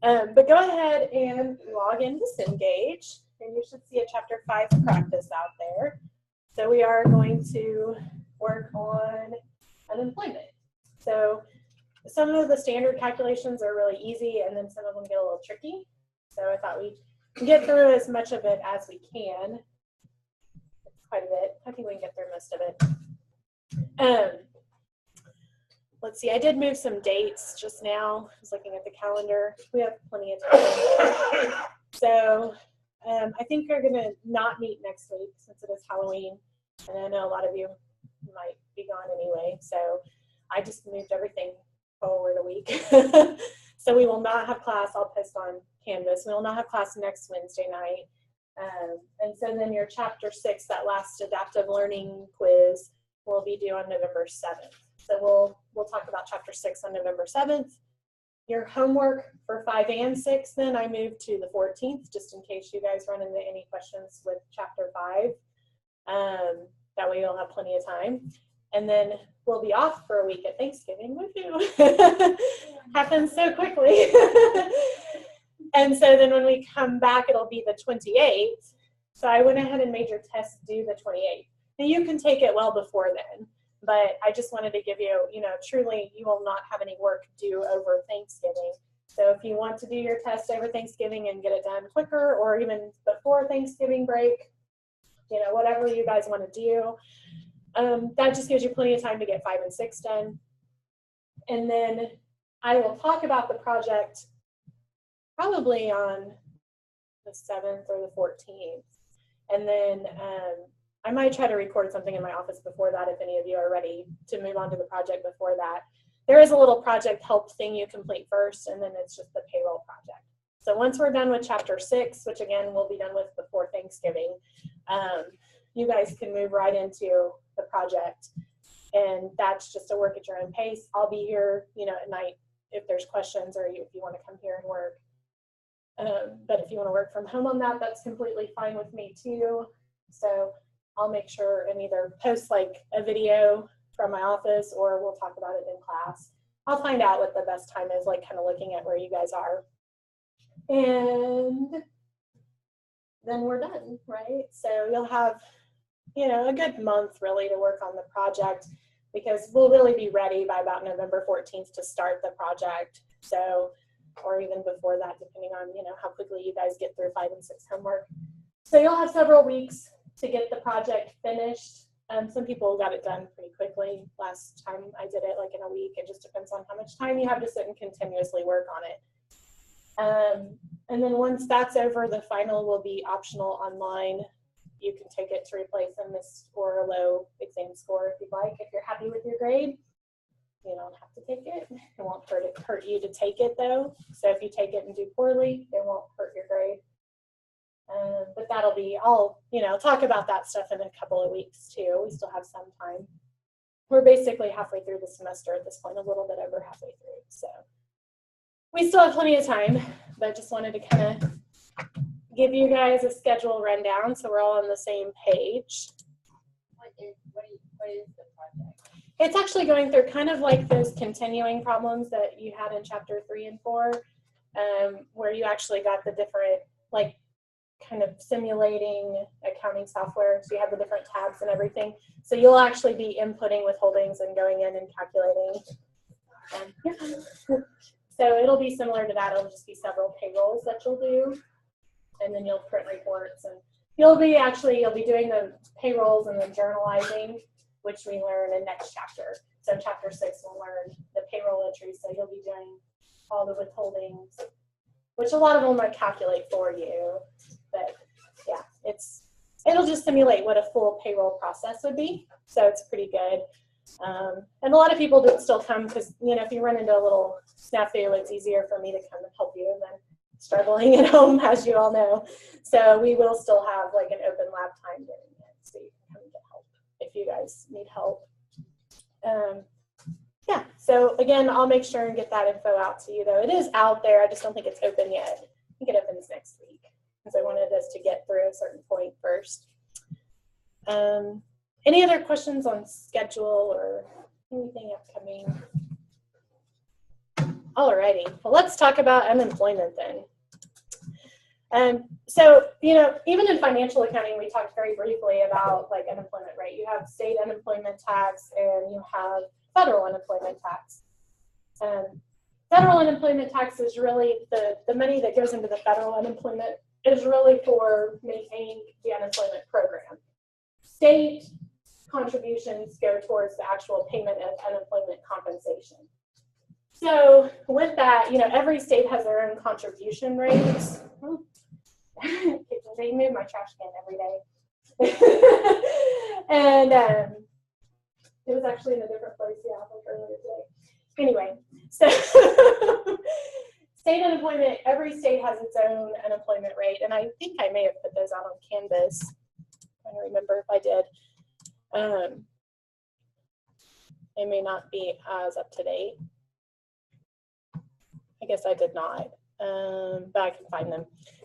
But go ahead and log into Cengage, and you should see a Chapter 5 practice out there. So we are going to work on unemployment. So some of the standard calculations are really easy, and then some of them get a little tricky. So I thought we'd get through as much of it as we can. It's quite a bit. I think we can get through most of it. Let's see, I did move some dates just now. I was looking at the calendar. We have plenty of time. So I think we're going to not meet next week since it is Halloween. And I know a lot of you might be gone anyway. So I just moved everything forward a week. So we will not have class. I'll post on Canvas. We will not have class next Wednesday night. And so then your Chapter 6, that last adaptive learning quiz, will be due on November 7th. So we'll talk about Chapter 6 on November 7th. Your homework for 5 and 6, then I moved to the 14th, just in case you guys run into any questions with Chapter 5. That way you'll have plenty of time. And then we'll be off for a week at Thanksgiving. Woohoo! Happens so quickly. And so then when we come back, it'll be the 28th. So I went ahead and made your test due the 28th. Now you can take it well before then, but I just wanted to give you, truly you will not have any work due over Thanksgiving. So if you want to do your test over Thanksgiving and get it done quicker, or even before Thanksgiving break, whatever you guys want to do, that just gives you plenty of time to get 5 and 6 done. And then I will talk about the project probably on the 7th or the 14th. And then I might try to record something in my office before that if any of you are ready to move on to the project before that. There is a little project help thing you complete first, and then it's just the payroll project. So once we're done with Chapter 6, which again we'll be done with before Thanksgiving, you guys can move right into the project, and that's just a work at your own pace. I'll be here, at night if there's questions or if you want to come here and work. But if you want to work from home on that, that's completely fine with me too. So I'll make sure and either post like a video from my office, or we'll talk about it in class. I'll find out what the best time is, like kind of looking at where you guys are. And then we're done, right? So you'll have, a good month really to work on the project, because we'll really be ready by about November 14th to start the project. So, or even before that, depending on, how quickly you guys get through 5 and 6 homework. So you'll have several weeks to get the project finished. Some people got it done pretty quickly. Last time I did it like in a week. It just depends on how much time you have to sit and continuously work on it. And then once that's over, the final will be optional online. You can take it to replace a missed or a low exam score if you'd like. If you're happy with your grade, you don't have to take it. It won't hurt you to take it though. So if you take it and do poorly, it won't hurt your grade. But that'll be, I'll talk about that stuff in a couple of weeks too. We still have some time. We're basically halfway through the semester at this point, a little bit over halfway through. So we still have plenty of time, but just wanted to kind of give you guys a schedule rundown so we're all on the same page. What is the project? It's actually going through kind of like those continuing problems that you had in Chapter 3 and 4, where you actually got the different, like, kind of simulating accounting software. So you have the different tabs and everything. So you'll actually be inputting withholdings and going in and calculating. So it'll be similar to that. It'll just be several payrolls that you'll do. And then you'll print reports, and you'll be doing the payrolls and then journalizing, which we learn in next chapter. So Chapter 6 will learn the payroll entries. So you'll be doing all the withholdings, which a lot of them might calculate for you. But yeah, it'll just simulate what a full payroll process would be. So it's pretty good. And a lot of people do still come because, if you run into a little snafu, it's easier for me to come and help you than struggling at home, as you all know. So we will still have like an open lab time during it, so you can come and get help if you guys need help. Yeah, so again, I'll make sure and get that info out to you, though. It is out there. I just don't think it's open yet. I think it opens next week, because I wanted us to get through a certain point first. Any other questions on schedule or anything upcoming? Alrighty, well, let's talk about unemployment then. So, you know, even in financial accounting, we talked very briefly about like unemployment rate. You have state unemployment tax and you have federal unemployment tax. Federal unemployment tax is really the money that goes into the federal unemployment is really for maintaining the unemployment program. State contributions go towards the actual payment of unemployment compensation. So with that, you know, every state has their own contribution rates. They move my trash can every day. And it was actually in a different place, yeah, like earlier today. Anyway, so state unemployment, every state has its own unemployment rate, and I think I may have put those out on Canvas. I don't remember if I did. They may not be as up to date. I guess I did not, but I can find them.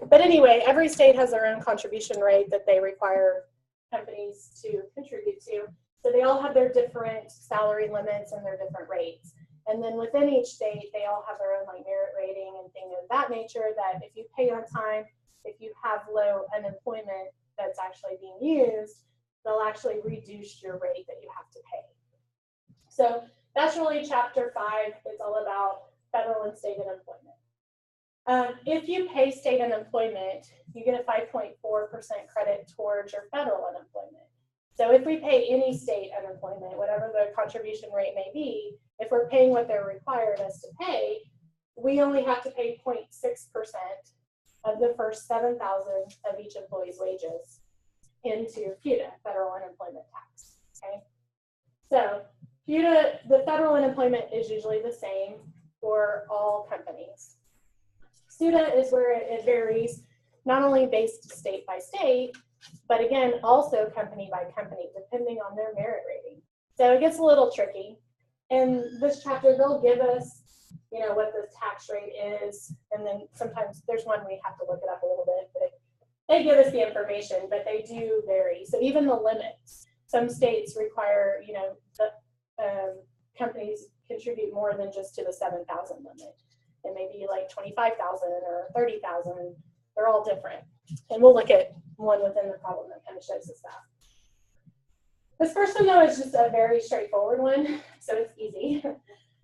But anyway, every state has their own contribution rate that they require companies to contribute to. So they all have their different salary limits and their different rates. And then within each state, they all have their own like merit rating and things of that nature, that if you pay on time, if you have low unemployment that's actually being used, they'll actually reduce your rate that you have to pay. So that's really chapter 5. It's all about federal and state unemployment. If you pay state unemployment, you get a 5.4% credit towards your federal unemployment. So if we pay any state unemployment, whatever the contribution rate may be, if we're paying what they're required us to pay, we only have to pay 0.6% of the first $7,000 of each employee's wages into FUTA, federal unemployment tax. Okay, so FUTA, the federal unemployment is usually the same for all companies. SUTA is where it varies, not only based state by state, but again, also company by company, depending on their merit rating. So it gets a little tricky. In this chapter, they'll give us, you know, what the tax rate is, and then sometimes there's one we have to look it up a little bit, but they give us the information, but they do vary. So even the limits, some states require, you know, the companies contribute more than just to the 7,000 limit. It may be like 25,000 or 30,000. They're all different. And we'll look at one within the problem that kind of shows us that. This first one, though, is just a very straightforward one, so it's easy.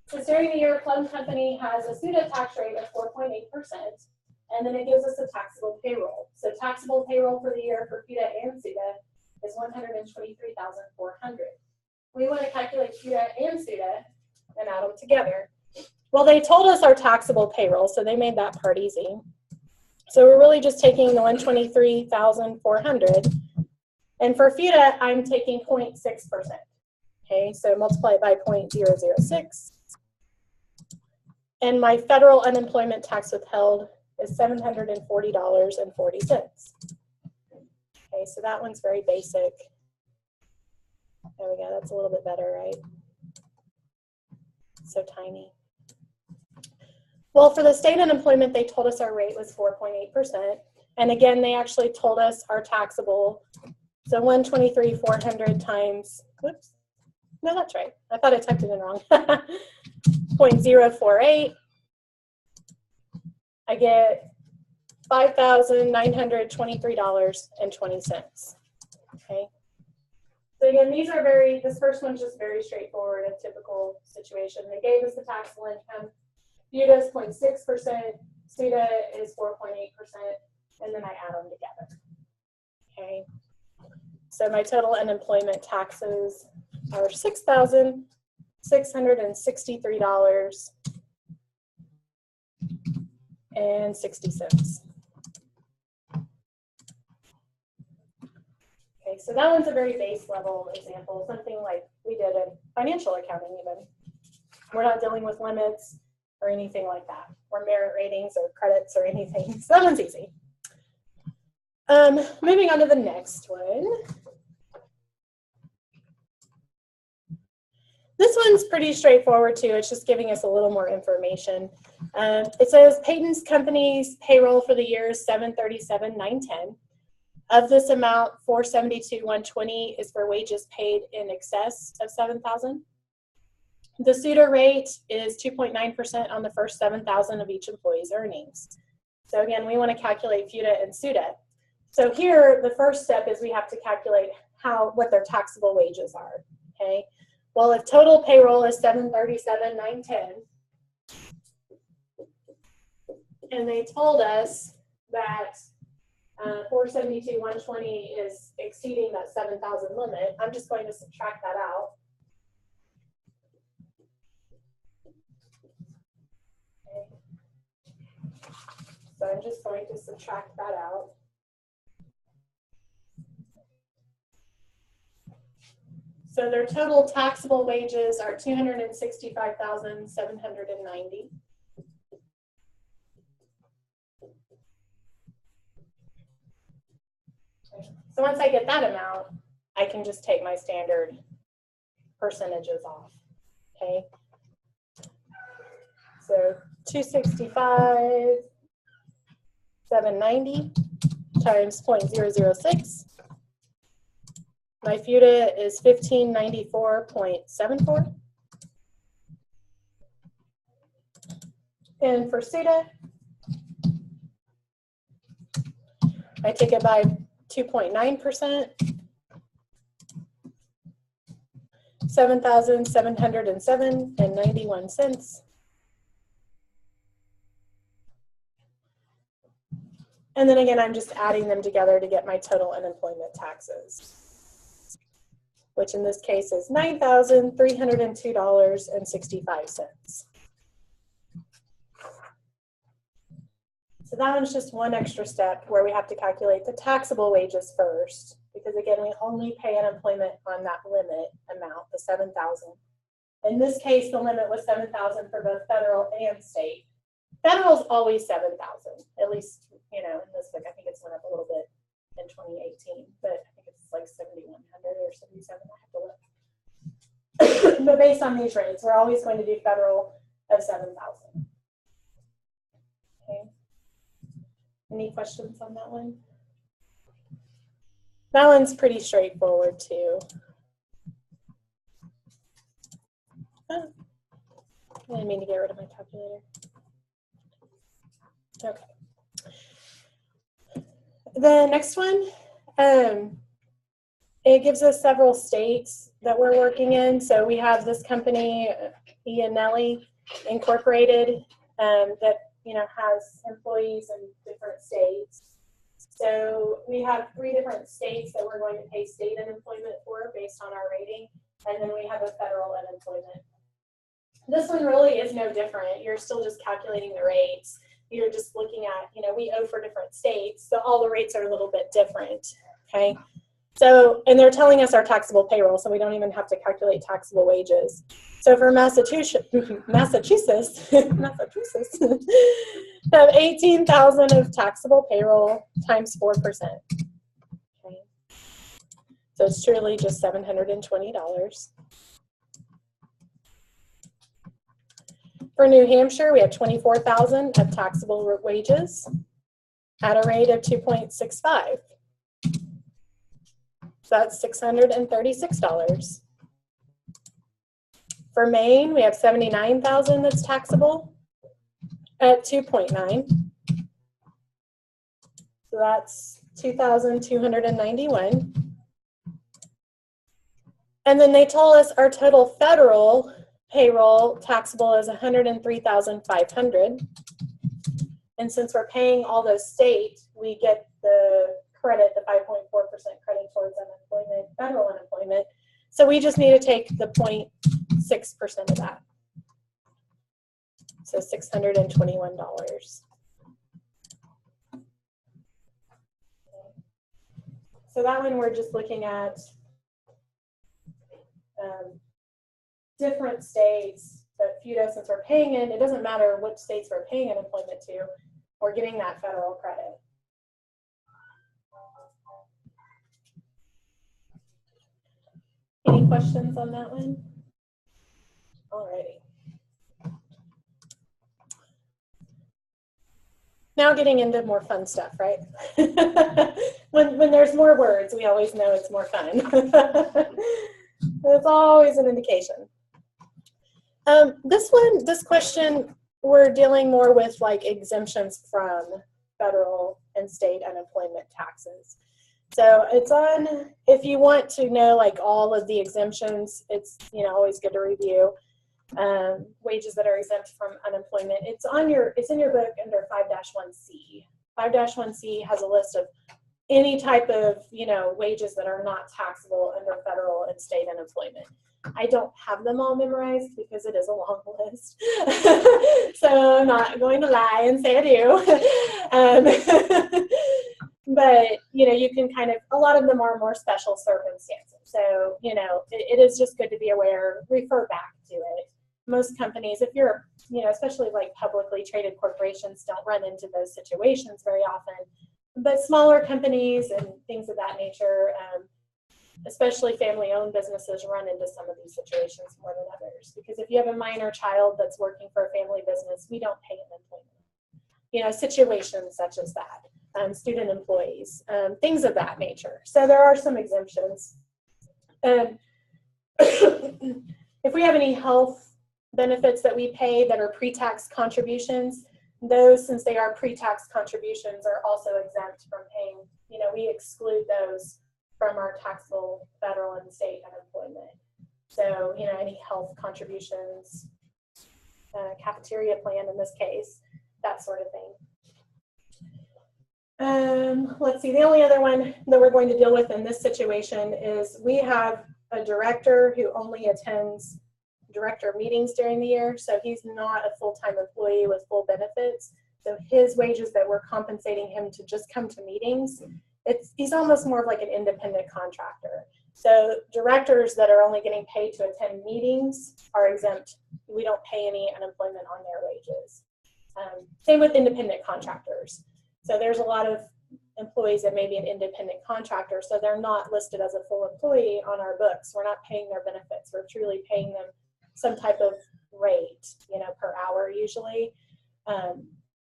So during the year, Plum Company has a SUTA tax rate of 4.8%, and then it gives us a taxable payroll. So taxable payroll for the year for FUTA and SUTA is $123,400. We want to calculate FUTA and SUTA and add them together. Well, they told us our taxable payroll, so they made that part easy. So we're really just taking the $123,400, and for FUTA, I'm taking 0.6%. Okay, so multiply it by 0.006, and my federal unemployment tax withheld is $740.40. Okay, so that one's very basic. There we go, that's a little bit better, right? So tiny. Well, for the state unemployment, they told us our rate was 4.8%. And again, they actually told us our taxable. So 123,400 times, whoops, no, that's right. I thought I typed it in wrong. 0.048. I get $5,923.20. Okay. So again, these are this first one's just very straightforward, a typical situation. They gave us the taxable income. FUTA is 0.6%, SUTA is 4.8%, and then I add them together. Okay. So my total unemployment taxes are $6,663.60. Okay, so that one's a very base level example, something like we did in financial accounting even. We're not dealing with limits or anything like that, or merit ratings or credits or anything. So that one's easy. Moving on to the next one. This one's pretty straightforward too. It's just giving us a little more information. It says Peyton's company's payroll for the year is $737,910. Of this amount, $472,120 is for wages paid in excess of $7,000. The SUTA rate is 2.9% on the first 7,000 of each employee's earnings. So again, we want to calculate FUTA and SUTA. So here, the first step is we have to calculate what their taxable wages are. Okay. Well, if total payroll is $737,910, and they told us that $472,120 is exceeding that 7,000 limit, I'm just going to subtract that out. Okay. So I'm just going to subtract that out. So their total taxable wages are $265,790. So once I get that amount, I can just take my standard percentages off. Okay. So 265,790 times 0.006. My FUTA is 1594.74. And for SUTA, I take it by 2.9%, 7,707.91. And then again, I'm just adding them together to get my total unemployment taxes, which in this case is $9,302.65. So that one's just one extra step where we have to calculate the taxable wages first, because again, we only pay unemployment on that limit amount, the 7,000. In this case, the limit was 7,000 for both federal and state. Federal is always 7,000, at least, you know, in this book, I think it's went up a little bit in 2018, but I think it's like 7,100 or 77, I have to look. But based on these rates, we're always going to do federal of 7,000. Okay. Any questions on that one? That one's pretty straightforward too. Oh, I didn't mean to get rid of my calculator. Okay. The next one, it gives us several states that we're working in. So we have this company, Iannelli Incorporated, that has employees in different states. So we have 3 different states that we're going to pay state unemployment for based on our rating, and then we have a federal unemployment. This one really is no different. You're still just calculating the rates. You're just looking at, we owe for different states, so all the rates are a little bit different, okay? So, and they're telling us our taxable payroll, so we don't even have to calculate taxable wages. So for Massachusetts, have 18,000 of taxable payroll times 4%. Okay. So it's truly just $720. For New Hampshire, we have 24,000 of taxable wages at a rate of 2.65. So that's $636. For Maine, we have 79,000 that's taxable at 2.9. So that's $2,291. And then they told us our total federal payroll taxable is $103,500. And since we're paying all those states, we get the credit, the 5.4% credit towards unemployment, federal unemployment. So we just need to take the 0.6% of that. So $621. So that one we're just looking at different states, but FUTA, since we're paying in, it doesn't matter which states we're paying unemployment to, we're getting that federal credit. Any questions on that one? Alrighty. Now getting into more fun stuff, right? when there's more words, we always know it's more fun. It's always an indication. This question, we're dealing more with like exemptions from federal and state unemployment taxes. So it's on, if you want to know like all of the exemptions, it's, you know, always good to review wages that are exempt from unemployment. It's in your book under 5-1C. 5-1C has a list of any type of, you know, wages that are not taxable under federal and state unemployment. I don't have them all memorized because it is a long list. So I'm not going to lie and say I do. But, you know, you can kind of, a lot of them are more special circumstances. So, you know, it is just good to be aware, refer back to it. Most companies, if you're, you know, especially like publicly traded corporations, don't run into those situations very often. But smaller companies and things of that nature, especially family-owned businesses, run into some of these situations more than others. Because if you have a minor child that's working for a family business, we don't pay unemployment. You know, situations such as that, student employees, things of that nature. So there are some exemptions. If we have any health benefits that we pay that are pre-tax contributions, those, since they are pre-tax contributions, are also exempt from paying, you know, we exclude those from our taxable federal and state unemployment. So, you know, any health contributions, cafeteria plan in this case, that sort of thing. Let's see, the only other one that we're going to deal with in this situation is we have a director who only attends director meetings during the year, so he's not a full-time employee with full benefits. So his wages that we're compensating him to just come to meetings, he's almost more of like an independent contractor. So directors that are only getting paid to attend meetings are exempt. We don't pay any unemployment on their wages. Same with independent contractors. So there's a lot of employees that may be an independent contractor, so they're not listed as a full employee on our books. We're not paying their benefits. We're truly paying them some type of rate, you know, per hour usually.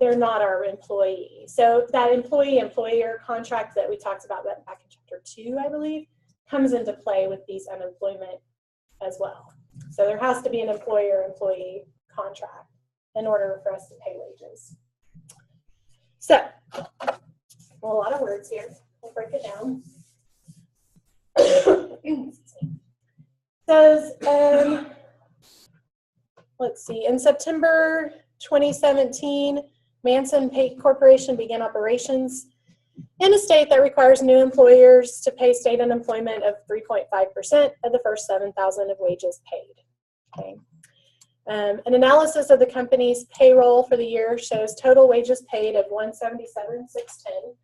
They're not our employee. So that employee-employer contract that we talked about that back in chapter 2, I believe, comes into play with these unemployment as well. So there has to be an employer-employee contract in order for us to pay wages. So, well, a lot of words here. We'll break it down. Says, let's see, in September 2017, Manson Corporation began operations in a state that requires new employers to pay state unemployment of 3.5% of the first $7,000 of wages paid. Okay. An analysis of the company's payroll for the year shows total wages paid of $177,610.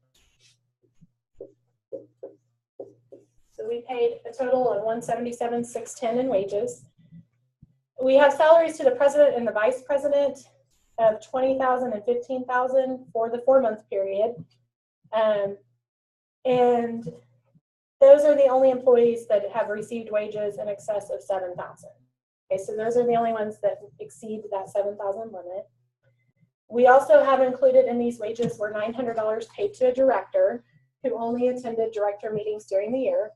So we paid a total of $177,610 in wages. We have salaries to the president and the vice president of $20,000 and $15,000 for the 4-month period. And those are the only employees that have received wages in excess of $7,000. Okay, so those are the only ones that exceed that $7,000 limit. We also have included in these wages were $900 paid to a director who only attended director meetings during the year.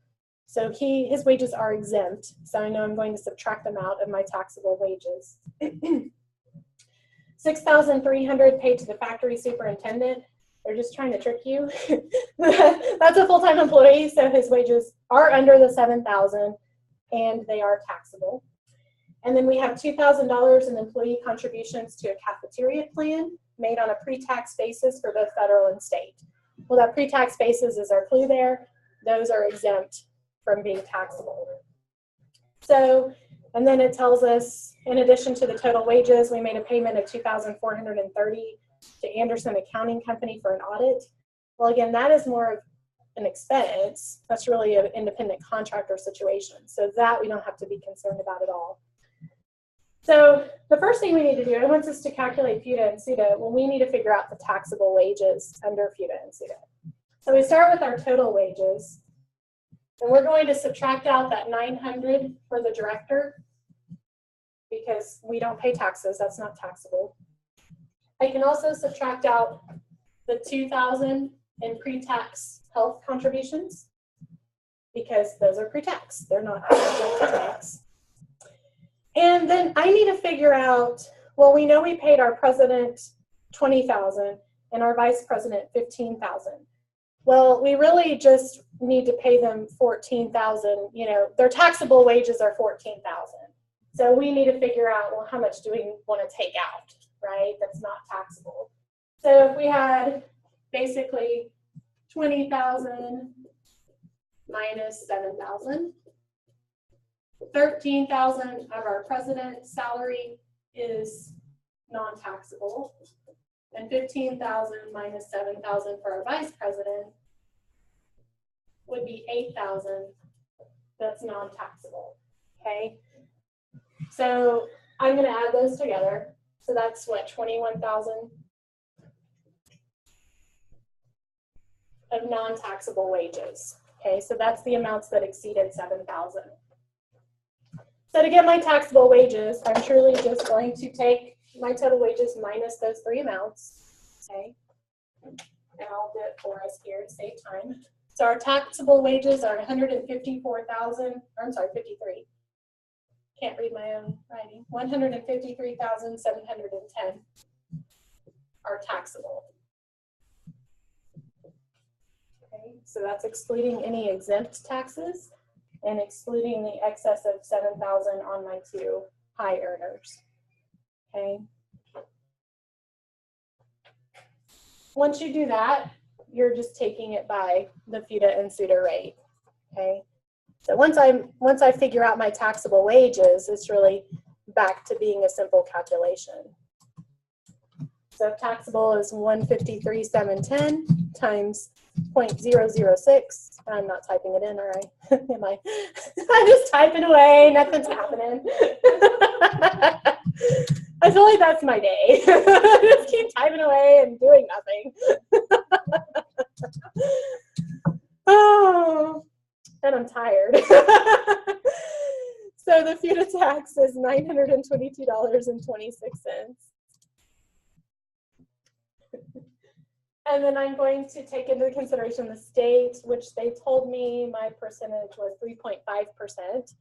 So his wages are exempt. So I know I'm going to subtract them out of my taxable wages. $6,300 paid to the factory superintendent. They're just trying to trick you. That's a full-time employee, so his wages are under the $7,000 and they are taxable. And then we have $2,000 in employee contributions to a cafeteria plan made on a pre-tax basis for both federal and state. Well, that pre-tax basis is our clue there. Those are exempt from being taxable. So, and then it tells us, in addition to the total wages, we made a payment of $2,430 to Anderson Accounting Company for an audit. Well, again, that is more of an expense. That's really an independent contractor situation. So that we don't have to be concerned about at all. So the first thing we need to do, it wants us to calculate FUTA and SUTA. Well, we need to figure out the taxable wages under FUTA and SUTA. So we start with our total wages. And we're going to subtract out that $900 for the director because we don't pay taxes. That's not taxable. I can also subtract out the $2,000 in pre-tax health contributions because those are pre-tax. They're not subject to tax. And then I need to figure out, well, we know we paid our president $20,000 and our vice president $15,000. Well, we really just need to pay them $14,000. You know, their taxable wages are $14,000. So we need to figure out, well, how much do we want to take out, right? That's not taxable. So if we had basically 20,000 minus 7,000, 13,000 of our president's salary is non-taxable, and 15,000 minus 7,000 for our vice president would be 8,000. That's non-taxable. Okay. So I'm going to add those together. So that's what, 21,000 of non-taxable wages. Okay, so that's the amounts that exceeded 7,000. So to get my taxable wages, I'm truly just going to take my total wages minus those three amounts. Okay, and I'll do it for us here to save time. So our taxable wages are 154,000. I'm sorry, 53. Can't read my own writing. 153,710 are taxable. Okay, so that's excluding any exempt taxes and excluding the excess of 7,000 on my two high earners. Okay. Once you do that, you're just taking it by the FUTA and SUTA rate. Okay. So once I figure out my taxable wages, it's really back to being a simple calculation. So taxable is 153,710 times 0.006. I'm not typing it in, all right? Am I? I'm just typing away. Nothing's happening. I feel like that's my day. Just keep typing away and doing nothing. Oh. And I'm tired. So the FUTA tax is $922.26. And then I'm going to take into consideration the state, which they told me my percentage was 3.5%.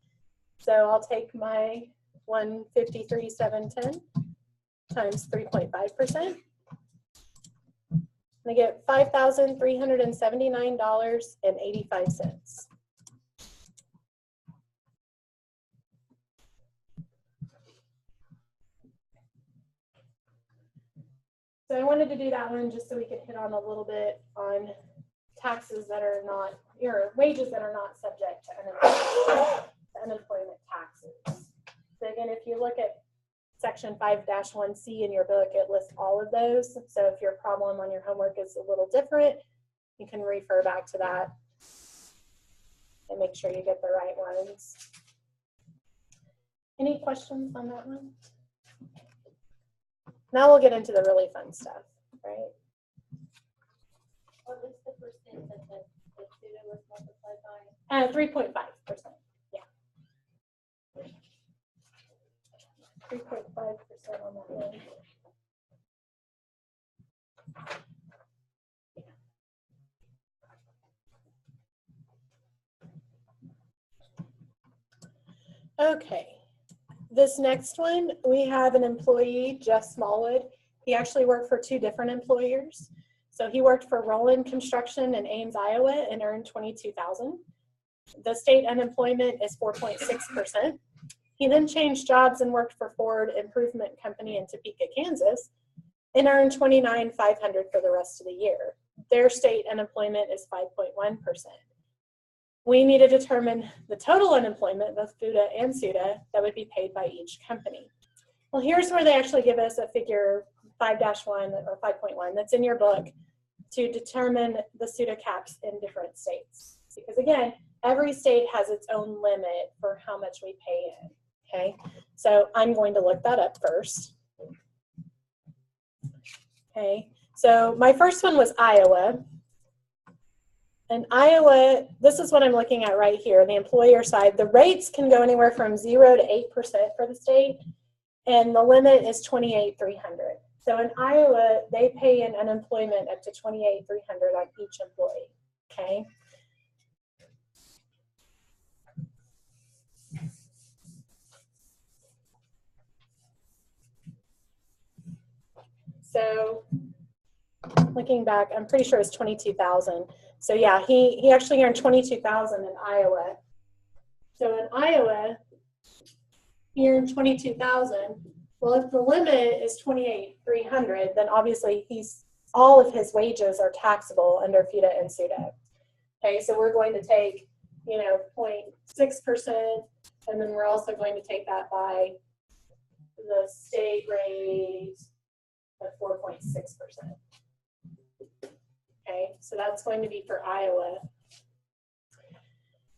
So I'll take my 153,710 times 3.5%. And I get $5,379.85. So I wanted to do that one just so we could hit on a little bit on taxes that are not, or wages that are not subject to unemployment taxes. So again, if you look at section 5-1C in your book, it lists all of those. So if your problem on your homework is a little different, you can refer back to that and make sure you get the right ones. Any questions on that one? Now we'll get into the really fun stuff, right? What was the percent that the SUTA was multiplied by? 3.5%. Yeah. 3.5% on that one. Okay. This next one, we have an employee, Jeff Smallwood. He actually worked for two different employers. So he worked for Roland Construction in Ames, Iowa, and earned $22,000. The state unemployment is 4.6%. He then changed jobs and worked for Ford Improvement Company in Topeka, Kansas, and earned $29,500 for the rest of the year. Their state unemployment is 5.1%. We need to determine the total unemployment, both FUTA and SUTA, that would be paid by each company. Well, here's where they actually give us a figure 5-1 or 5.1 that's in your book to determine the SUTA caps in different states. Because again, every state has its own limit for how much we pay in, okay? So I'm going to look that up first. Okay, so my first one was Iowa. In Iowa, this is what I'm looking at right here, the employer side. The rates can go anywhere from 0 to 8% for the state, and the limit is $28,300. So in Iowa, they pay in unemployment up to $28,300 on each employee, okay? So looking back, I'm pretty sure it's 22,000. So yeah, he actually earned 22,000 in Iowa. So in Iowa, he earned 22,000. Well, if the limit is 28,300, then obviously all of his wages are taxable under FUTA and SUTA. Okay, so we're going to take, 0.6%, and then we're also going to take that by the state rate of 4.6%. Okay, so that's going to be for Iowa.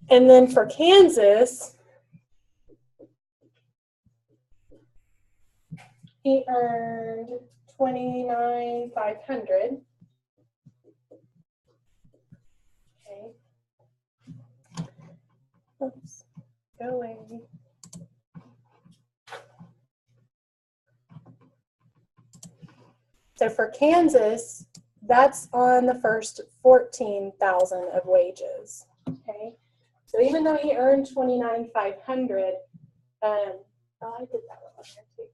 And then for Kansas, he earned 29,500. Okay. Oops, go away. So for Kansas, that's on the first 14,000 of wages. Okay. So even though he earned 29,500, oh, I did that one too.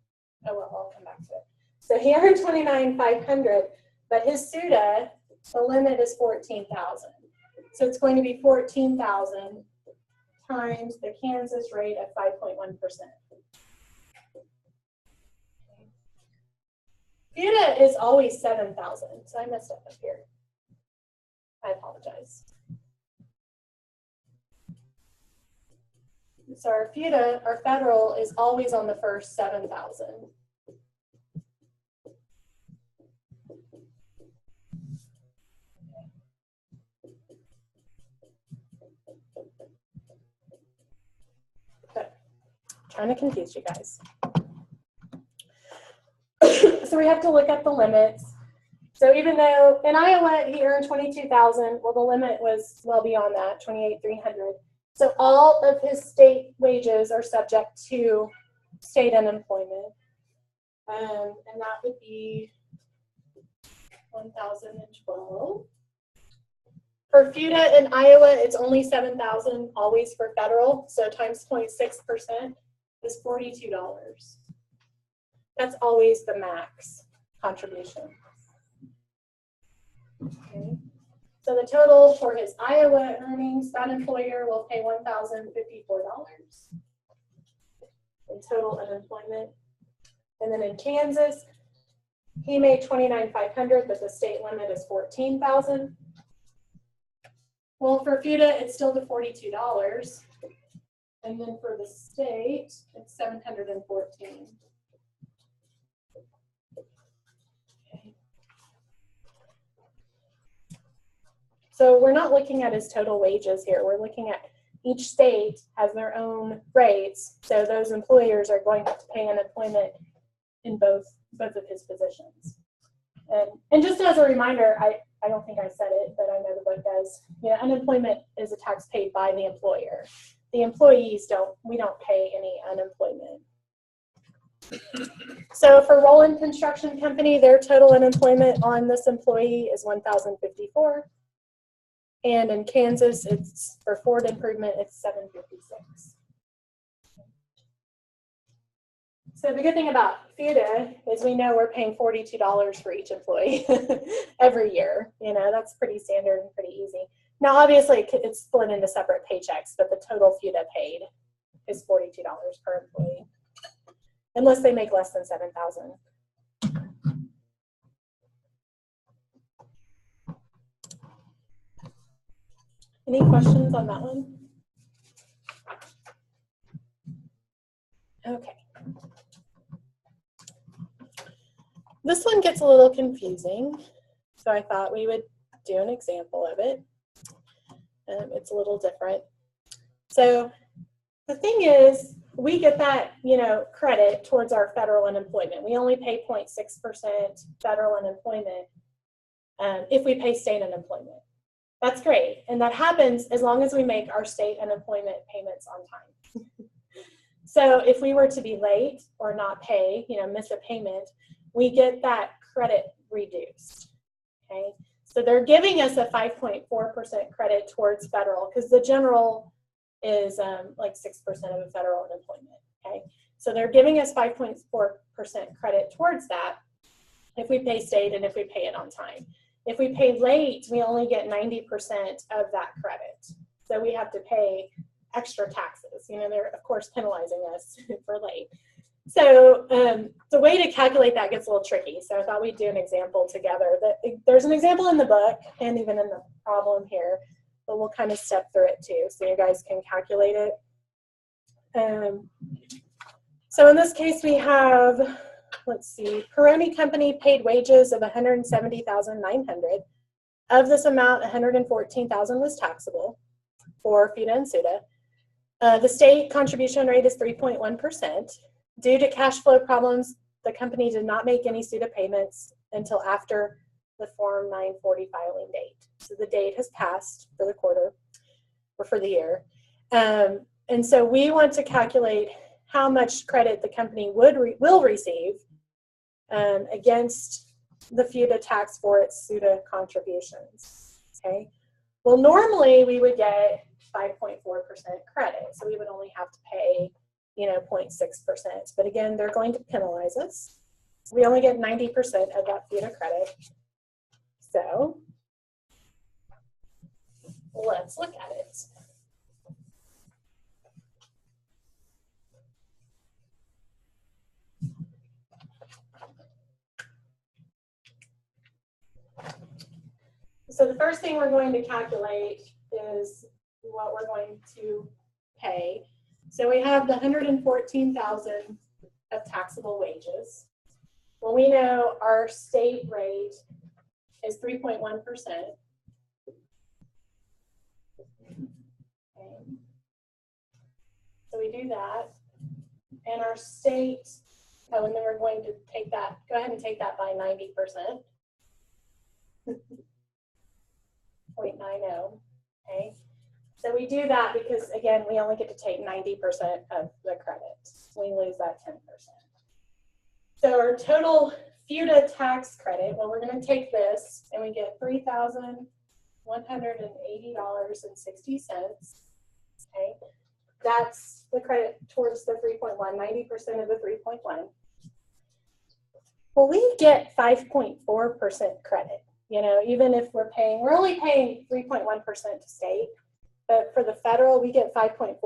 Oh well, I'll come back to it. So he earned 29,500, but his SUTA, the limit is 14,000. So it's going to be 14,000 times the Kansas rate of 5.1%. FUTA is always 7,000, so I messed up here. I apologize. So our FUTA, our federal, is always on the first 7,000. Okay. Trying to confuse you guys. So we have to look at the limits. So even though in Iowa he earned 22,000, well, the limit was well beyond that, 28,300. So all of his state wages are subject to state unemployment. And that would be 1,012. For FUTA in Iowa, it's only 7,000, always for federal. So times 0.6% is $42. That's always the max contribution. Okay. So the total for his Iowa earnings, that employer will pay $1,054 in total unemployment. And then in Kansas, he made $29,500, but the state limit is $14,000. Well, for FUTA, it's still the $42. And then for the state, it's $714. Okay. So we're not looking at his total wages here. We're looking at each state has their own rates. So those employers are going to have to pay unemployment in both of his positions. And just as a reminder, I don't think I said it, but I know the book does. Unemployment is a tax paid by the employer. The employees we don't pay any unemployment. So for Roland Construction Company, their total unemployment on this employee is $1,054. And in Kansas, it's for Ford Improvement, it's $756. So the good thing about FUTA is we know we're paying $42 for each employee every year. That's pretty standard and pretty easy. Now, obviously, it's split into separate paychecks, but the total FUTA paid is $42 per employee, unless they make less than $7,000. Any questions on that one? Okay. This one gets a little confusing, so I thought we would do an example of it. It's a little different. So the thing is, we get that, credit towards our federal unemployment. We only pay 0.6% federal unemployment if we pay state unemployment. That's great, and that happens as long as we make our state unemployment payments on time. So if we were to be late or not pay, miss a payment, we get that credit reduced, okay? So they're giving us a 5.4% credit towards federal, because the general is like 6% of the federal unemployment, okay? So they're giving us 5.4% credit towards that. if we pay state and if we pay it on time. If we pay late, we only get 90% of that credit. So we have to pay extra taxes. You know, they're of course penalizing us for late. So the way to calculate that gets a little tricky. So I thought we'd do an example together. There's an example in the book and even in the problem here, but we'll kind of step through it too so you guys can calculate it. So in this case we have, let's see, Peroni Company paid wages of $170,900. Of this amount, $114,000 was taxable for FUTA and SUTA. The state contribution rate is 3.1%. Due to cash flow problems, the company did not make any SUTA payments until after the Form 940 filing date. So the date has passed for the quarter or for the year. And so we want to calculate how much credit the company will receive against the FUTA tax for its SUTA contributions. Okay. Well, normally we would get 5.4% credit, so we would only have to pay, you know, 0.6%. But again, they're going to penalize us. We only get 90% of that FUTA credit. So let's look at it. So the first thing we're going to calculate is what we're going to pay. So we have the $114,000 of taxable wages. Well, we know our state rate is 3.1%. Okay. So we do that. And our state, oh, and then we're going to take that, go ahead and take that by 90%. 0.90, okay? So we do that because, again, we only get to take 90% of the credit. We lose that 10%. So our total FUTA tax credit, well, we're going to take this and we get $3,180.60, okay? That's the credit towards the 3.1, 90% of the 3.1. Well, we get 5.4% credit. You know, even if we're only paying 3.1% to state, but for the federal, we get 5.4%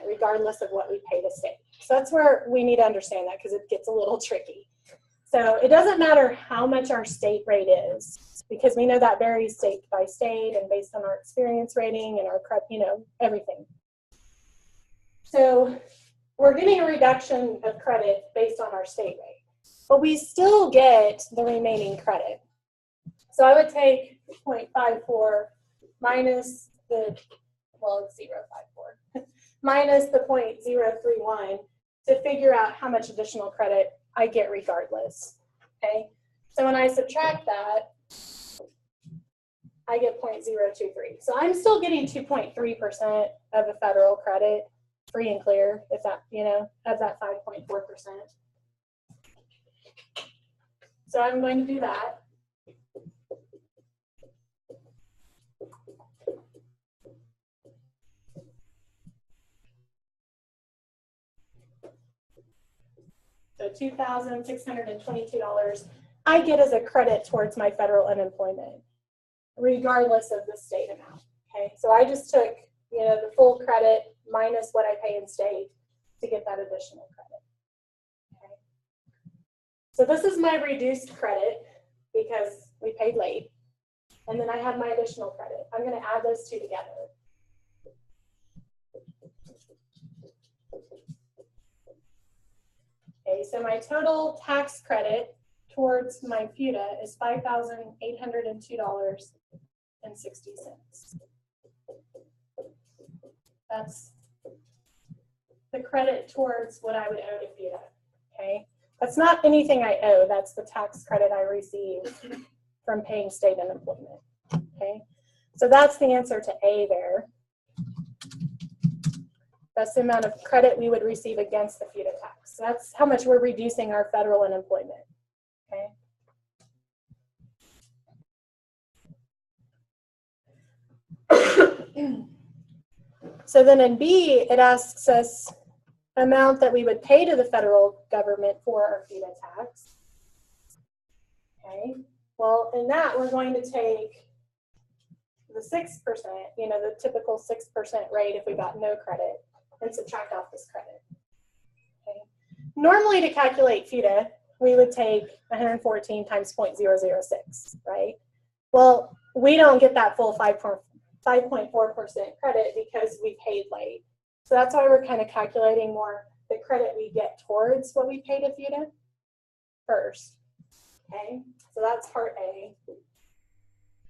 regardless of what we pay to state. So that's where we need to understand that because it gets a little tricky. So it doesn't matter how much our state rate is because we know that varies state by state and based on our experience rating and our, you know, everything. So we're getting a reduction of credit based on our state rate, but we still get the remaining credit. So I would take 0.54 minus the, well, it's 0.54, minus the 0.031 to figure out how much additional credit I get regardless, okay? So when I subtract that, I get 0.023. So I'm still getting 2.3% of the federal credit, free and clear, if that, you know, of that 5.4%. So I'm going to do that. So $2,622 I get as a credit towards my federal unemployment, regardless of the state amount. Okay, so I just took, you know, the full credit minus what I pay in state to get that additional credit. Okay, so this is my reduced credit because we paid late, and then I have my additional credit. I'm going to add those two together. Okay, so my total tax credit towards my FUTA is $5,802.60. That's the credit towards what I would owe to FUTA, okay? That's not anything I owe, that's the tax credit I receive from paying state unemployment, okay? So that's the answer to A there. That's the amount of credit we would receive against the FUTA tax. So that's how much we're reducing our federal unemployment, okay? So then in B, it asks us amount that we would pay to the federal government for our FUTA tax. Okay, well, in that, we're going to take the 6%, you know, the typical 6% rate if we got no credit, and subtract off this credit. Okay. Normally, to calculate FUTA, we would take 114 times 0.006, right? Well, we don't get that full 5.4% credit because we paid late. So that's why we're kind of calculating more the credit we get towards what we paid to FUTA first. Okay, so that's part A.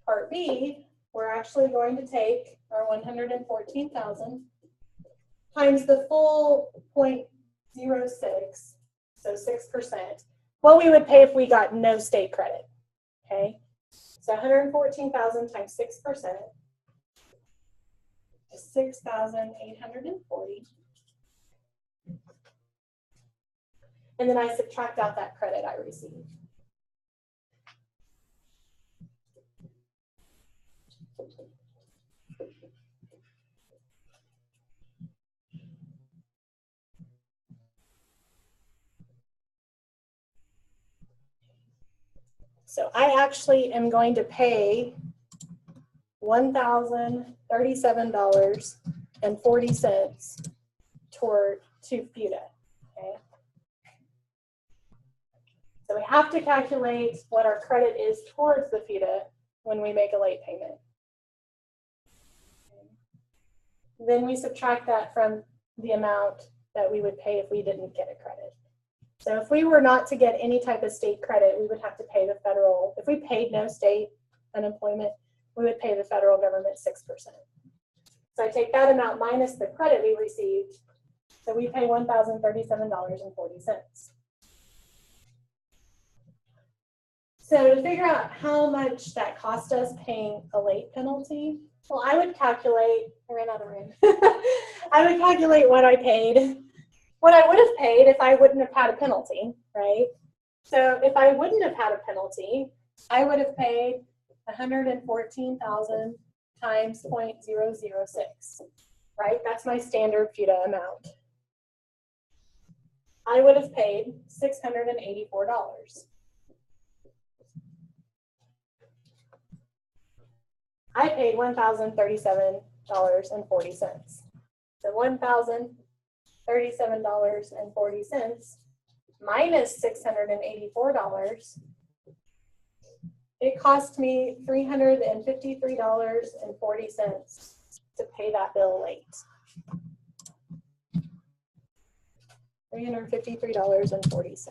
Part B, we're actually going to take our 114,000 times the full 0.06, so 6%, what we would pay if we got no state credit. Okay, so 114,000 times 6% is 6,840. And then I subtract out that credit I received. So I actually am going to pay $1,037.40 toward to FUTA. Okay. So we have to calculate what our credit is towards the FUTA when we make a late payment. Then we subtract that from the amount that we would pay if we didn't get a credit. So if we were not to get any type of state credit, we would have to pay the federal, if we paid no state unemployment, we would pay the federal government 6%. So I take that amount minus the credit we received, so we pay $1,037.40. So to figure out how much that cost us paying a late penalty, well, I would calculate, I ran out of room. I would calculate what I paid, what I would have paid if I wouldn't have had a penalty, right? So if I wouldn't have had a penalty, I would have paid 114,000 times 0.006, right? That's my standard FUTA amount. I would have paid $684. I paid $1,037.40. So $1,037.40 minus $684, it cost me $353.40 to pay that bill late. $353.40.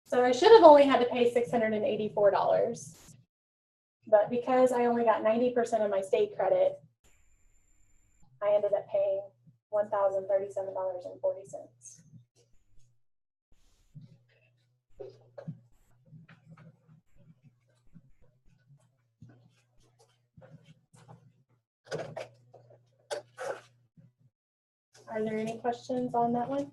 So I should have only had to pay $684, but because I only got 90% of my state credit, I ended up paying $1,037.40. Are there any questions on that one?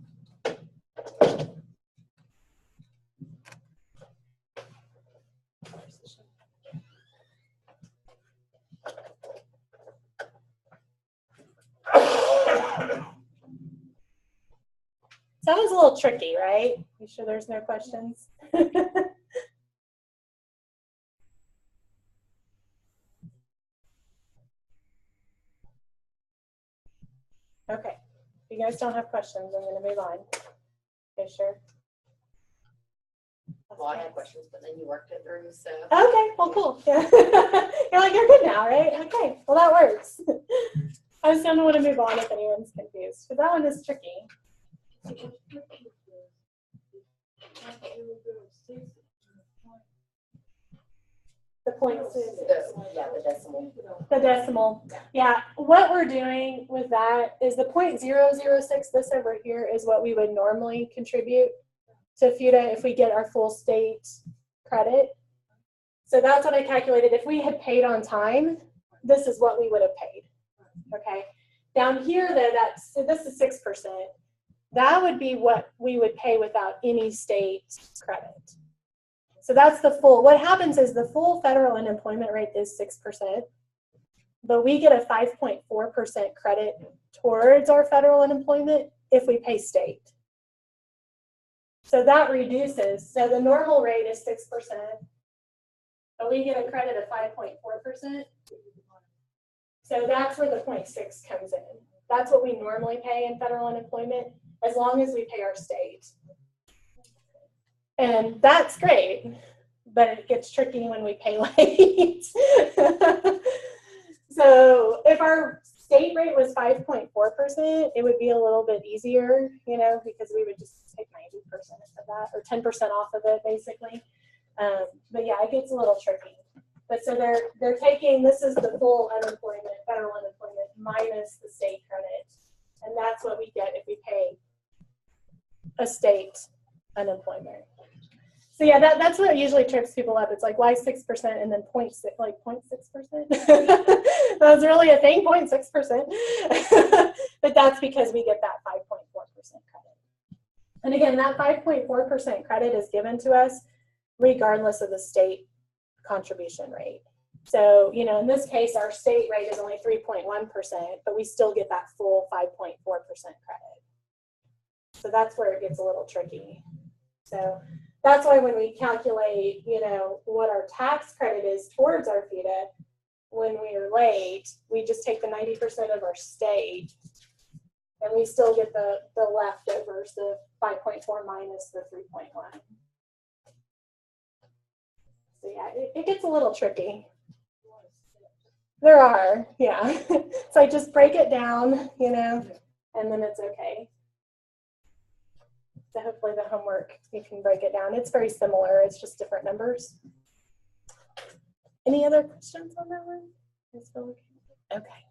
That was a little tricky, right? You sure there's no questions? Okay. If you guys don't have questions, I'm going to move on. Okay, sure. Well, I had questions, but then you worked it through, so. Okay, well, cool. Yeah. You're like, you're good now, right? Okay, well, that works. I just don't want to move on if anyone's confused, but that one is tricky. The points. Yeah, the decimal. The decimal. Yeah, what we're doing with that is the 0.006, this over here is what we would normally contribute to FUTA if we get our full state credit. So that's what I calculated. If we had paid on time, this is what we would have paid. Okay. Down here, though, so this is 6%. That would be what we would pay without any state credit. So that's the full. What happens is the full federal unemployment rate is 6%, but we get a 5.4% credit towards our federal unemployment if we pay state. So that reduces, so the normal rate is 6%, but we get a credit of 5.4%. So that's where the 0.6 comes in. That's what we normally pay in federal unemployment, as long as we pay our state. And that's great, but it gets tricky when we pay late. So if our state rate was 5.4%, it would be a little bit easier, you know, because we would just take 90% of that, or 10% off of it, basically. But yeah, it gets a little tricky. But so they're taking, this is the full unemployment, federal unemployment, minus the state credit. And that's what we get if we pay a state unemployment. So yeah, that's what usually trips people up. It's like, why 6% and then 0.6, like 0.6%? That's really a thing, 0.6%. But that's because we get that 5.4% credit. And again, that 5.4% credit is given to us regardless of the state contribution rate. So, you know, in this case, our state rate is only 3.1%, but we still get that full 5.4% credit. So that's where it gets a little tricky. So that's why when we calculate, you know, what our tax credit is towards our FIDA, when we are late, we just take the 90% of our state, and we still get the leftovers, the 5.4 minus the 3.1. So yeah, it gets a little tricky. There are, yeah. So I just break it down, you know, and then it's okay. So hopefully the homework, you can break it down. It's very similar. It's just different numbers. Any other questions on that one? Okay.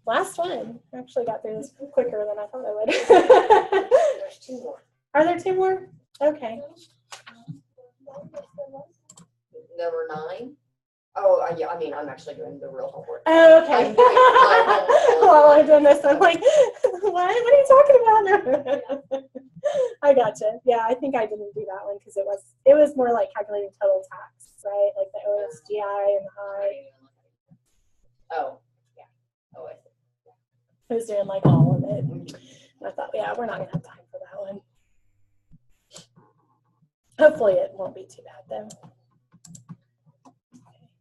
Last one. I actually got through this quicker than I thought I would. There's 2 more. Are there 2 more? Okay. Number 9. Oh, yeah, I mean, I'm actually doing the real homework. Oh, okay. I'm doing my homework. While I'm doing this, I'm like, what are you talking about? I gotcha. Yeah, I think I didn't do that one because it was more like calculating total tax, right? Like the OSGI and the high. Oh, yeah. Oh, I see. I was doing like all of it. And I thought, yeah, we're not gonna have time for that one. Hopefully it won't be too bad though.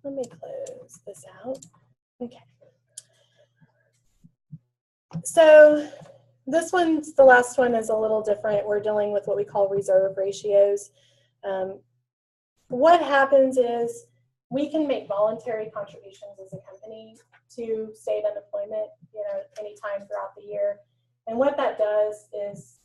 Let me close this out. Okay. So this one's, the last one is a little different. We're dealing with what we call reserve ratios. What happens is we can make voluntary contributions as a company to state unemployment, you know, anytime throughout the year. And what that does is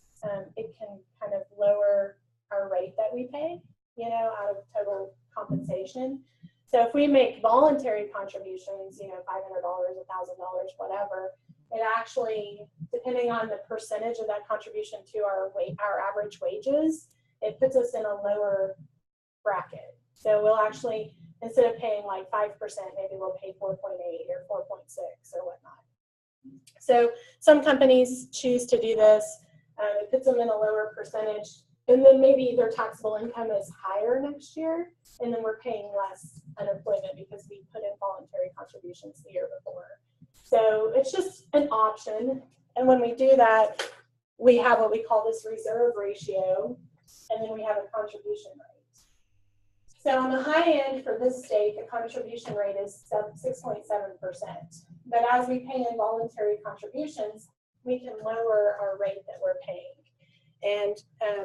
it can kind of lower our rate that we pay, you know, out of total compensation. So if we make voluntary contributions, you know, $500, $1,000, whatever, it actually, depending on the percentage of that contribution to our average wages, it puts us in a lower bracket. So we'll actually, instead of paying like 5%, maybe we'll pay 4.8 or 4.6 or whatnot. So some companies choose to do this. It puts them in a lower percentage. And then maybe their taxable income is higher next year, and then we're paying less unemployment because we put in voluntary contributions the year before. So it's just an option. And when we do that, we have what we call this reserve ratio, and then we have a contribution rate. So on the high end for this state, the contribution rate is 6.7%. But as we pay in voluntary contributions, we can lower our rate that we're paying. And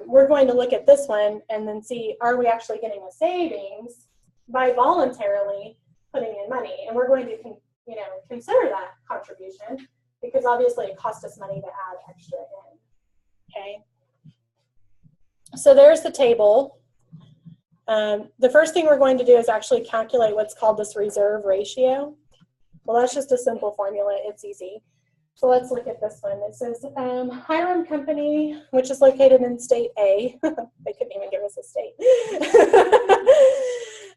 we're going to look at this one and then see, are we actually getting a savings by voluntarily putting in money? And we're going to, you know, consider that contribution because obviously it costs us money to add extra in. Okay. So there's the table. The first thing we're going to do is actually calculate what's called this reserve ratio. Well, that's just a simple formula. It's easy. So let's look at this one. It says Hiram Company, which is located in state A. They couldn't even give us a state.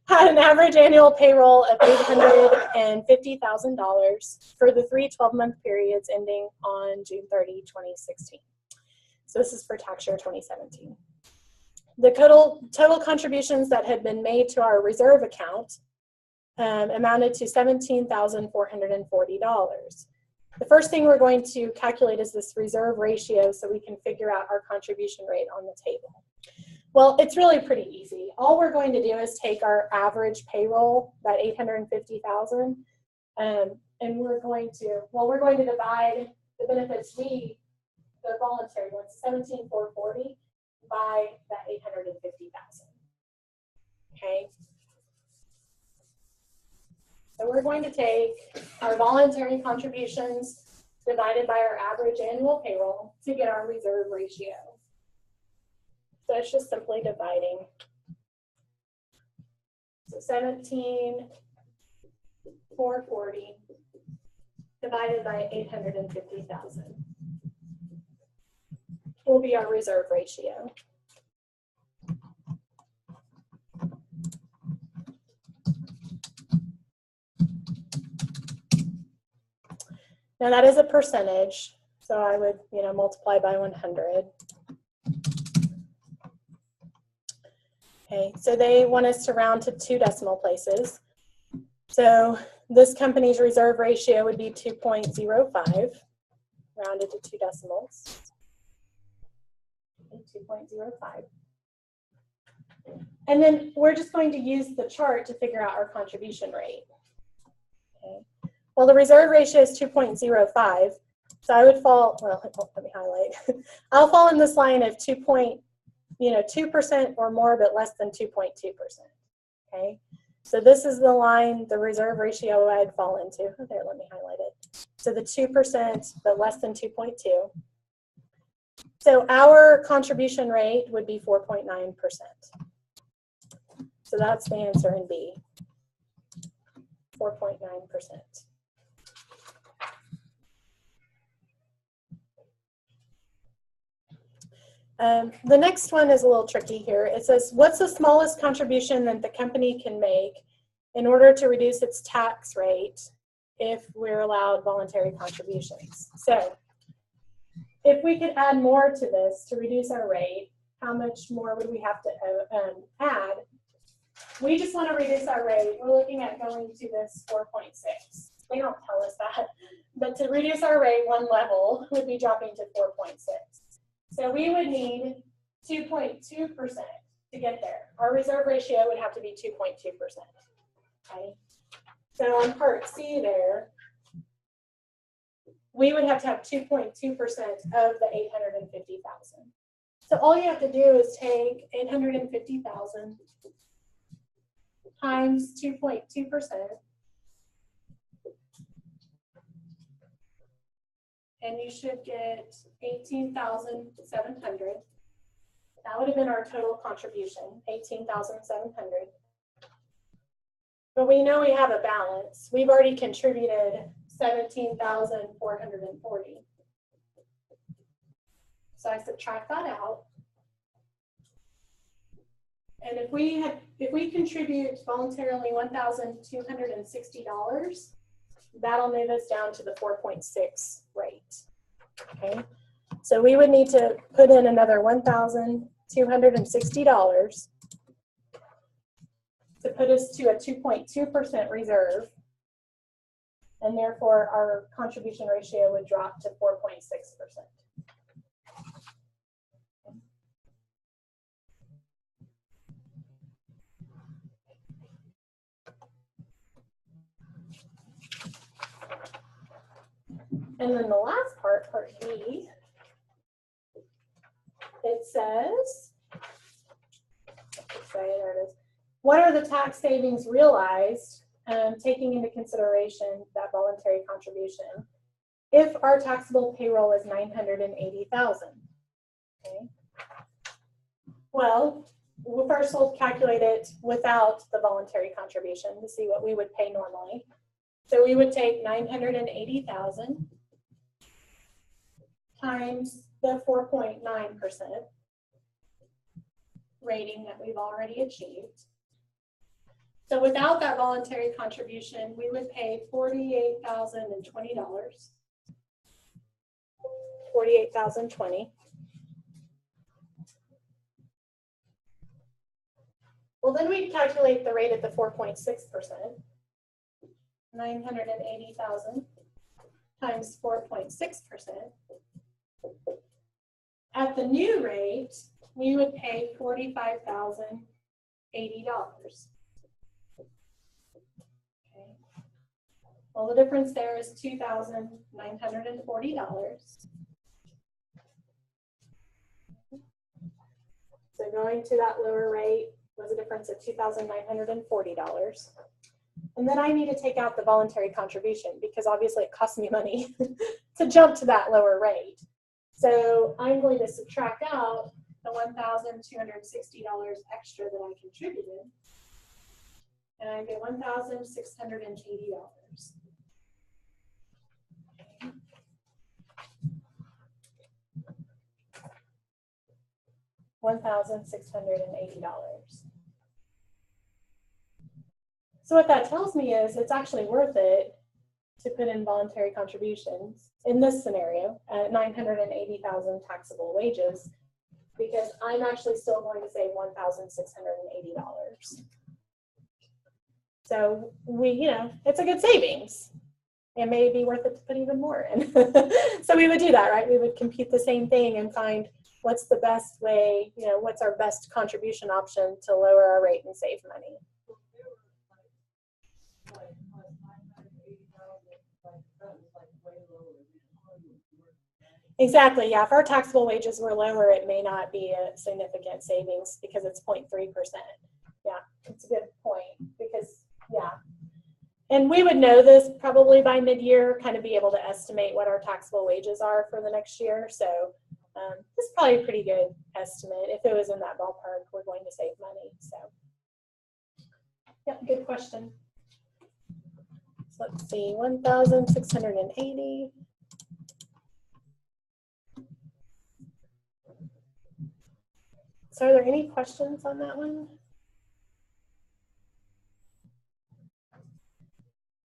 Had an average annual payroll of $850,000 for the 3 12-month periods ending on June 30, 2016. So this is for tax year 2017. The total contributions that had been made to our reserve account amounted to $17,440. The first thing we're going to calculate is this reserve ratio so we can figure out our contribution rate on the table. Well, it's really pretty easy. All we're going to do is take our average payroll, that 850,000, and we're going to divide the benefits the voluntary ones, 17,440, by that 850,000. Okay. So we're going to take our voluntary contributions divided by our average annual payroll to get our reserve ratio. So it's just simply dividing. So 17,440 divided by 850,000 will be our reserve ratio. Now that is a percentage, so I would, multiply by 100. Okay, so they want us to round to 2 decimal places. So this company's reserve ratio would be 2.05, rounded to 2 decimals. 2.05. And then we're just going to use the chart to figure out our contribution rate. Okay. Well, the reserve ratio is 2.05, so I would fall, well, let me highlight. I'll fall in this line of 2% or more, but less than 2.2%, okay? So this is the line, the reserve ratio I'd fall into. Oh, there, let me highlight it. So the 2%, but less than 2.2. So our contribution rate would be 4.9%. So that's the answer in B, 4.9%. The next one is a little tricky here. It says, what's the smallest contribution that the company can make in order to reduce its tax rate if we're allowed voluntary contributions? So if we could add more to this to reduce our rate, how much more would we have to add? We just want to reduce our rate. We're looking at going to this 4.6. They don't tell us that. But to reduce our rate one level would be dropping to 4.6. So we would need 2.2% to get there. Our reserve ratio would have to be 2.2%. Okay. So on part C there, we would have to have 2.2% of the 850,000. So all you have to do is take 850,000 times 2.2%, and you should get 18,700. That would have been our total contribution, 18,700. But we know we have a balance. We've already contributed 17,440. So I subtract that out. And if we contribute voluntarily $1,260, that'll move us down to the 4.6 rate. Okay, so we would need to put in another $1,260 to put us to a 2.2% reserve, and therefore our contribution ratio would drop to 4.6%. And then the last part, part B, it says, there it is. What are the tax savings realized, taking into consideration that voluntary contribution, if our taxable payroll is $980,000? Okay. Well, first we'll calculate it without the voluntary contribution to see what we would pay normally. So we would take 980,000 times the 4.9% rating that we've already achieved. So without that voluntary contribution, we would pay $48,020. $48,020. Well, then we'd calculate the rate at the 4.6%. 980,000 times 4.6%. At the new rate, we would pay $45,080. Okay. Well, the difference there is $2,940. So going to that lower rate was a difference of $2,940. And then I need to take out the voluntary contribution because obviously it costs me money to jump to that lower rate. So I'm going to subtract out the $1,260 extra that I contributed. And I get $1,680. $1,680. So what that tells me is it's actually worth it to put in voluntary contributions in this scenario at 980,000 taxable wages, because I'm actually still going to save $1,680. So it's a good savings. It may be worth it to put even more in. So we would do that, right? We would compute the same thing and find what's the best way, what's our best contribution option to lower our rate and save money. Exactly, yeah. If our taxable wages were lower, it may not be a significant savings because it's 0.3%. Yeah, it's a good point because, yeah. And we would know this probably by mid-year, kind of be able to estimate what our taxable wages are for the next year. So this is probably a pretty good estimate. If it was in that ballpark, we're going to save money. So, yeah, good question. So let's see, 1,680. So are there any questions on that one?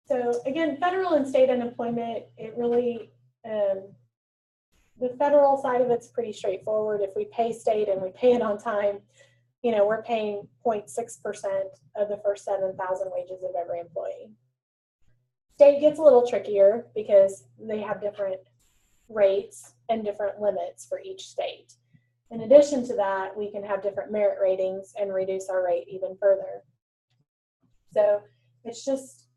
So again, federal and state unemployment, it really, the federal side of it's pretty straightforward. If we pay state and we pay it on time, we're paying 0.6% of the first 7,000 wages of every employee. State gets a little trickier because they have different rates and different limits for each state. In addition to that, we can have different merit ratings and reduce our rate even further. So it's just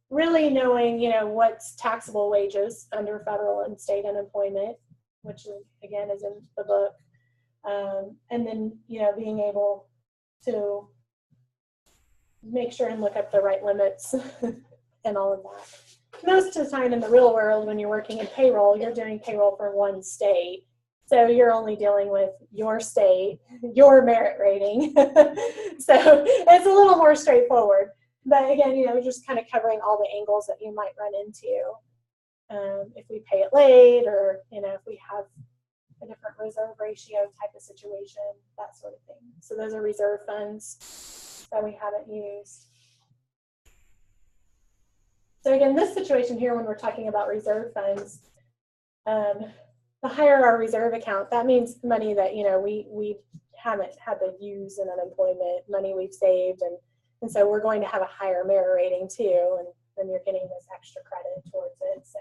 really knowing, what's taxable wages under federal and state unemployment, which again is in the book, and then being able to make sure and look up the right limits and all of that. Most of the time in the real world, when you're working in payroll, you're doing payroll for one state. So you're only dealing with your state, your merit rating. So it's a little more straightforward. But again, just kind of covering all the angles that you might run into if we pay it late, or if we have a different reserve ratio type of situation, that sort of thing. So those are reserve funds that we haven't used. So again, this situation here, when we're talking about reserve funds, the higher our reserve account, that means money that we haven't had to use in unemployment, money we've saved, and so we're going to have a higher merit rating too, and then you're getting this extra credit towards it. So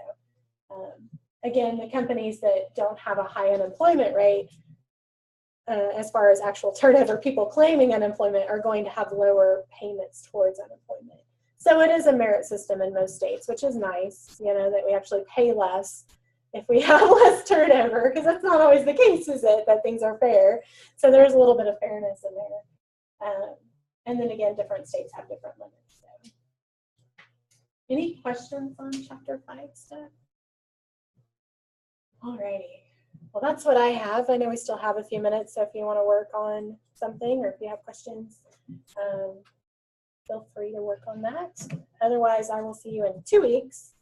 again, the companies that don't have a high unemployment rate, as far as actual turnover, people claiming unemployment, are going to have lower payments towards unemployment. So it is a merit system in most states, which is nice, that we actually pay less if we have less turnover, because that's not always the case, is it, that things are fair. So there's a little bit of fairness in there. And then again, different states have different limits. So. Any questions on chapter 5 stuff? Alrighty. Well, that's what I have. I know we still have a few minutes, so if you want to work on something or if you have questions, feel free to work on that. Otherwise, I will see you in 2 weeks